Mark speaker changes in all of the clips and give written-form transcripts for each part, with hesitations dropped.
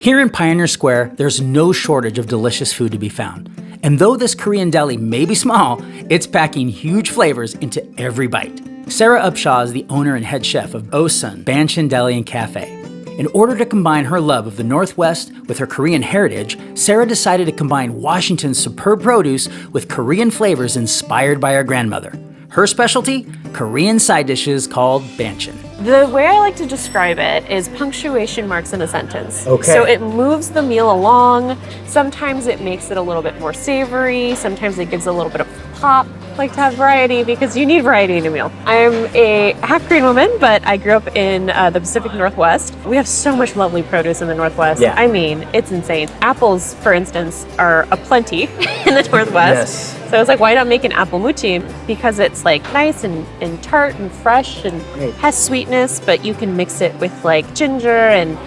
Speaker 1: Here in Pioneer Square, there's no shortage of delicious food to be found. And though this Korean deli may be small, it's packing huge flavors into every bite. Sara Upshaw is the owner and head chef of OHSUN, Banchan Deli and Cafe. In order to combine her love of the Northwest with her Korean heritage, Sara decided to combine Washington's superb produce with Korean flavors inspired by her grandmother. Her specialty? Korean side dishes called Banchan.
Speaker 2: The way I like to describe it is punctuation marks in a sentence.
Speaker 1: Okay.
Speaker 2: So it moves the meal along. Sometimes it makes it a little bit more savory. Sometimes it gives a little bit of pop. I like to have variety because you need variety in a meal. I'm a half Korean woman, but I grew up in the Pacific Northwest. We have so much lovely produce in the Northwest.
Speaker 1: Yeah.
Speaker 2: I mean, it's insane. Apples, for instance, are aplenty in the Northwest.
Speaker 1: Yes.
Speaker 2: So I was like, why not make an apple muchim? Because it's like nice and tart and fresh and has sweetness, but you can mix it with like ginger and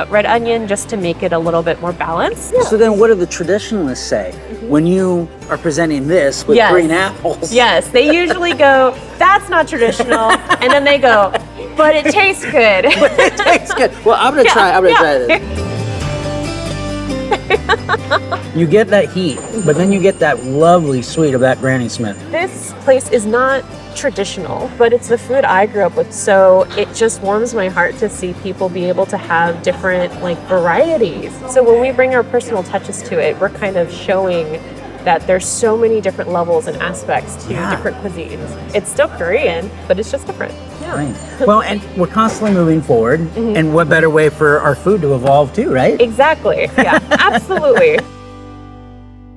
Speaker 2: red onion just to make it a little bit more balanced.
Speaker 1: So then what do the traditionalists say when you are presenting this with green apples?
Speaker 2: Yes, they usually go, that's not traditional. And then they go, but it tastes good.
Speaker 1: But it tastes good. Well, I'm gonna try this. You get that heat, but then you get that lovely sweet of that Granny Smith.
Speaker 2: This place is not traditional, but it's the food I grew up with, so it just warms my heart to see people be able to have different like varieties. So when we bring our personal touches to it, we're kind of showing that there's so many different levels and aspects to different cuisines. It's still Korean, but it's just different.
Speaker 1: Right. Well, and we're constantly moving forward, and what better way for our food to evolve too, right?
Speaker 2: Exactly. Yeah, absolutely.